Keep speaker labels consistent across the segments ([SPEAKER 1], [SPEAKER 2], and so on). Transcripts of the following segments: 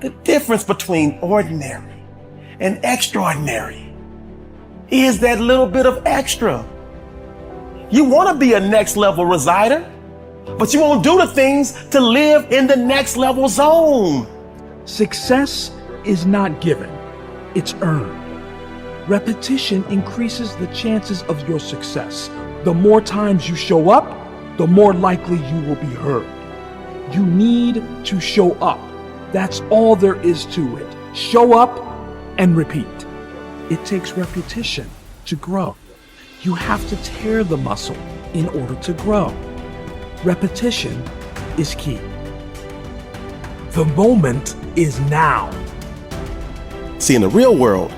[SPEAKER 1] The difference between ordinary and extraordinary is that little bit of extra. You want to be a next level resider, but you won't do the things to live in the next level zone.
[SPEAKER 2] Success is not given, it's earned. Repetition increases the chances of your success. The more times you show up, the more likely you will be heard. You need to show up. That's all there is to it. Show up and repeat. It takes repetition to grow. You have to tear the muscle in order to grow. Repetition is key. The moment is now.
[SPEAKER 1] See, in the real world,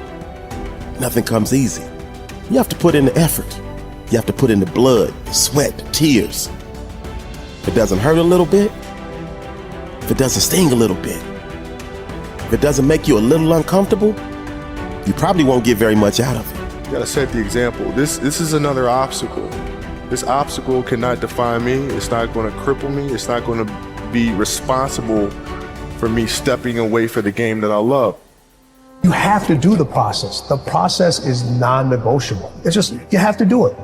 [SPEAKER 1] nothing comes easy. You have to put in the effort. You have to put in the blood, the sweat, the tears. If it doesn't hurt a little bit, if it doesn't sting a little bit, if it doesn't make you a little uncomfortable, you probably won't get very much out of it.
[SPEAKER 3] You gotta set the example. This is another obstacle. This obstacle cannot define me. It's not gonna cripple me. It's not gonna be responsible for me stepping away for the game that I love.
[SPEAKER 4] You have to do the process. The process is non-negotiable. It's just, you have to do it.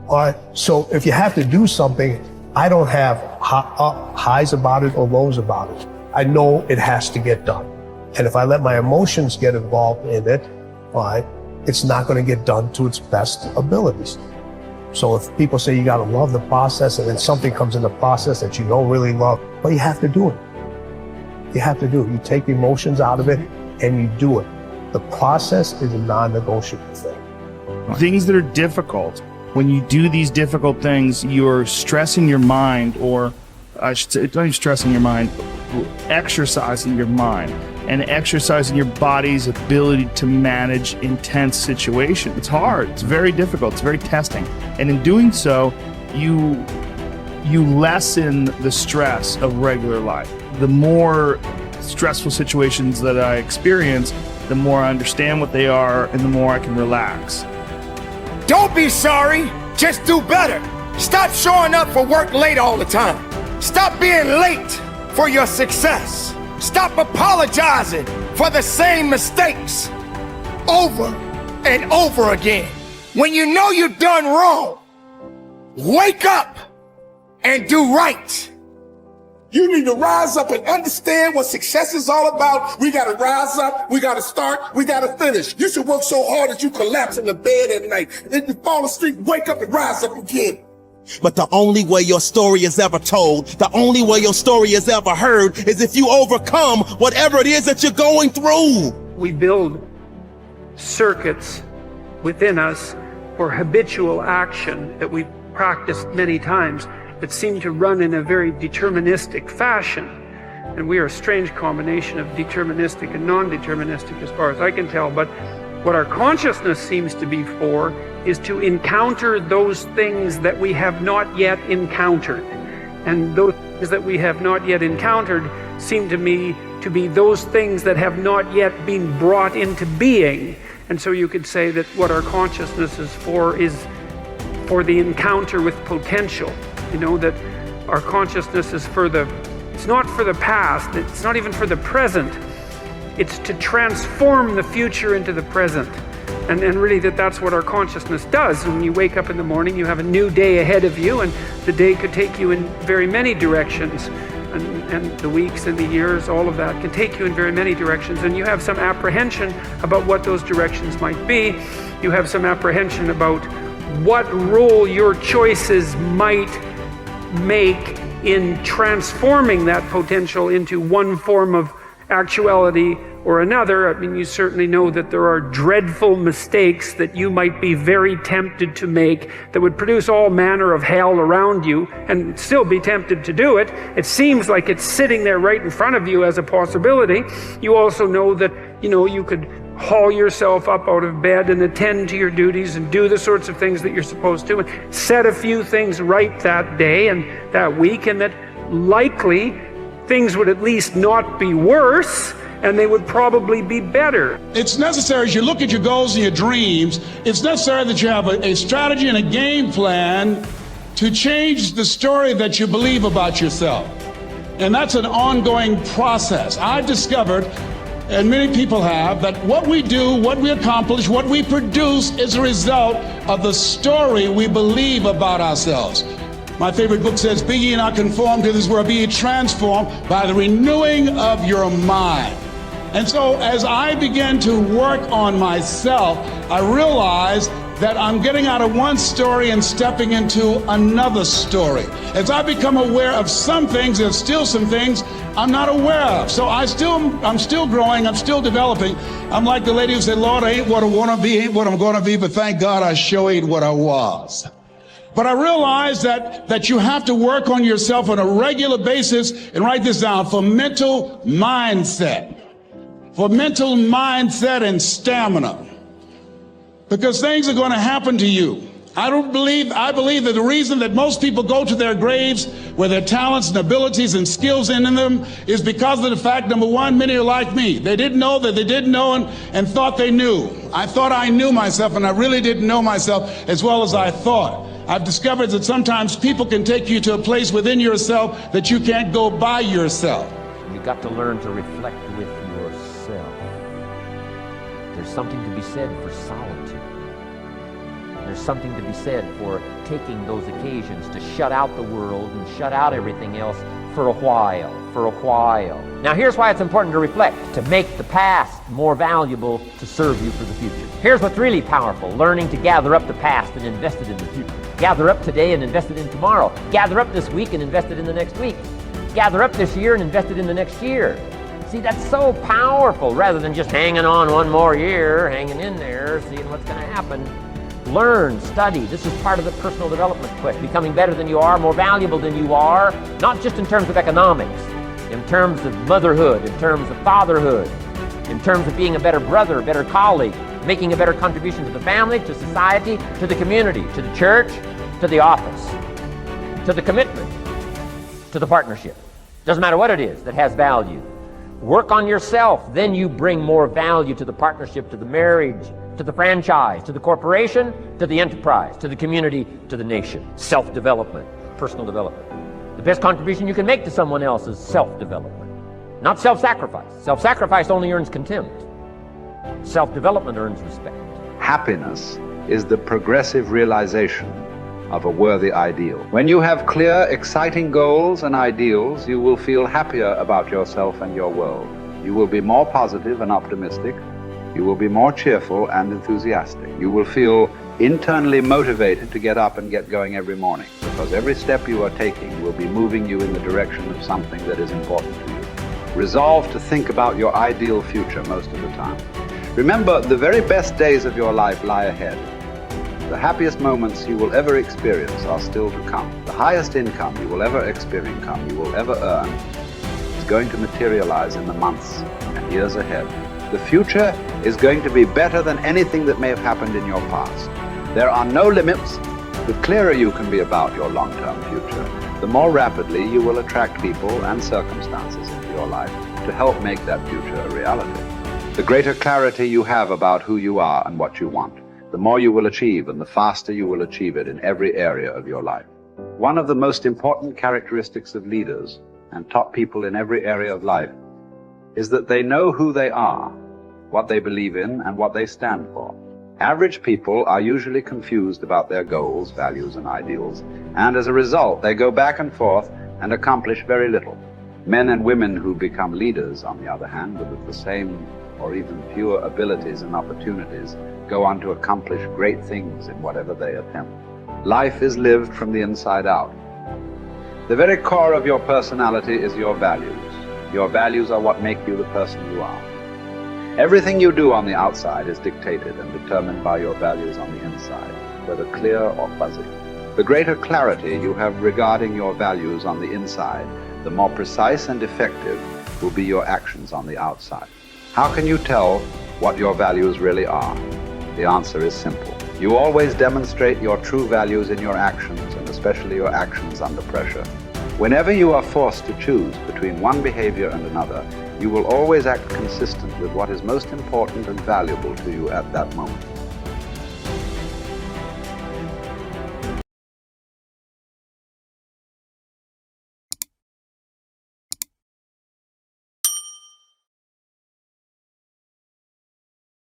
[SPEAKER 4] All right, so if you have to do something, I don't have highs about it or lows about it. I know it has to get done. And if I let my emotions get involved in it, all right, it's not going to get done to its best abilities. So if people say you got to love the process and then something comes in the process that you don't really love, well, you have to do it. You have to do it. You take the emotions out of it and you do it. The process is a non-negotiable thing.
[SPEAKER 5] Things that are difficult, when you do these difficult things, you're stressing your mind, or I should say, not even stressing your mind, exercising your mind and exercising your body's ability to manage intense situations. It's hard, it's very difficult, it's very testing. And in doing so, you lessen the stress of regular life. The more stressful situations that I experience, the more I understand what they are and the more I can relax.
[SPEAKER 6] Don't be sorry, just do better. Stop showing up for work late all the time. Stop being late for your success. Stop apologizing for the same mistakes over and over again. When you know you've done wrong, wake up and do right.
[SPEAKER 7] You need to rise up and understand what success is all about. We got to rise up. We got to start. We got to finish. You should work so hard that you collapse in the bed at night. Then you fall asleep, wake up and rise up again.
[SPEAKER 1] But the only way your story is ever told, the only way your story is ever heard, is if you overcome whatever it is that you're going through.
[SPEAKER 8] We build circuits within us for habitual action that we've practiced many times that seem to run in a very deterministic fashion. And we are a strange combination of deterministic and non-deterministic as far as I can tell. But what our consciousness seems to be for is to encounter those things that we have not yet encountered. And those things that we have not yet encountered seem to me to be those things that have not yet been brought into being. And so you could say that what our consciousness is for the encounter with potential. You know, that our consciousness is it's not for the past, it's not even for the present. It's to transform the future into the present. And really that's what our consciousness does. When you wake up in the morning, you have a new day ahead of you, and the day could take you in very many directions. And the weeks and the years, all of that can take you in very many directions. And you have some apprehension about what those directions might be. You have some apprehension about what role your choices might make in transforming that potential into one form of actuality or another. I mean, you certainly know that there are dreadful mistakes that you might be very tempted to make that would produce all manner of hell around you and still be tempted to do it. It seems like it's sitting there right in front of you as a possibility. You also know that, you could haul yourself up out of bed and attend to your duties and do the sorts of things that you're supposed to, and set a few things right that day and that week, and that likely things would at least not be worse, and they would probably be better.
[SPEAKER 9] It's necessary, as you look at your goals and your dreams, it's necessary that you have a strategy and a game plan to change the story that you believe about yourself. And that's an ongoing process. I've discovered, and many people have, that what we do, what we accomplish, what we produce is a result of the story we believe about ourselves. My favorite book says, "Be ye not conformed to this world, be ye transformed by the renewing of your mind." And so as I began to work on myself, I realized that I'm getting out of one story and stepping into another story. As I become aware of some things, there's still some things I'm not aware of. So I'm still growing, I'm still developing. I'm like the lady who said, "Lord, I ain't what I want to be, ain't what I'm going to be, but thank God I sure ain't what I was." But I realize that you have to work on yourself on a regular basis, and write this down, for mental mindset. For mental mindset and stamina. Because things are going to happen to you. I believe that the reason that most people go to their graves with their talents and abilities and skills in them is because of the fact, number one, many are like me. They didn't know that they didn't know and thought they knew. I thought I knew myself, and I really didn't know myself as well as I thought. I've discovered that sometimes people can take you to a place within yourself that you can't go by yourself.
[SPEAKER 10] You've got to learn to reflect with yourself. There's something to be said for solitude. There's something to be said for taking those occasions to shut out the world and shut out everything else for a while. Now here's why it's important to reflect: to make the past more valuable to serve you for the future. Here's what's really powerful: learning to gather up the past and invest it in the future. Gather up today and invest it in tomorrow. Gather up this week and invest it in the next week. Gather up this year and invest it in the next year. See, that's so powerful, rather than just hanging on one more year, hanging in there, seeing what's going to happen. Learn, study. This is part of the personal development quest, becoming better than you are, more valuable than you are, not just in terms of economics, in terms of motherhood, in terms of fatherhood, in terms of being a better brother, a better colleague, making a better contribution to the family, to society, to the community, to the church, to the office, to the commitment, to the partnership. Doesn't matter what it is that has value. Work on yourself, then you bring more value to the partnership, to the marriage, to the franchise, to the corporation, to the enterprise, to the community, to the nation. Self-development, personal development. The best contribution you can make to someone else is self-development, not self-sacrifice. Self-sacrifice only earns contempt. Self-development earns respect.
[SPEAKER 11] Happiness is the progressive realization of a worthy ideal. When you have clear, exciting goals and ideals, you will feel happier about yourself and your world. You will be more positive and optimistic. You will be more cheerful and enthusiastic. You will feel internally motivated to get up and get going every morning, because every step you are taking will be moving you in the direction of something that is important to you. Resolve to think about your ideal future most of the time. Remember, the very best days of your life lie ahead. The happiest moments you will ever experience are still to come. The highest income you will ever experience, you will ever earn, is going to materialize in the months and years ahead. The future is going to be better than anything that may have happened in your past. There are no limits. The clearer you can be about your long-term future, the more rapidly you will attract people and circumstances into your life to help make that future a reality. The greater clarity you have about who you are and what you want, the more you will achieve, and the faster you will achieve it in every area of your life. One of the most important characteristics of leaders and top people in every area of life is that they know who they are, what they believe in, and what they stand for. Average people are usually confused about their goals, values, and ideals, and as a result, they go back and forth and accomplish very little. Men and women who become leaders, on the other hand, with the same or even fewer abilities and opportunities, go on to accomplish great things in whatever they attempt. Life is lived from the inside out. The very core of your personality is your values. Your values are what make you the person you are. Everything you do on the outside is dictated and determined by your values on the inside, whether clear or fuzzy. The greater clarity you have regarding your values on the inside, the more precise and effective will be your actions on the outside. How can you tell what your values really are? The answer is simple. You always demonstrate your true values in your actions, and especially your actions under pressure. Whenever you are forced to choose between one behavior and another, you will always act consistent with what is most important and valuable to you at that moment.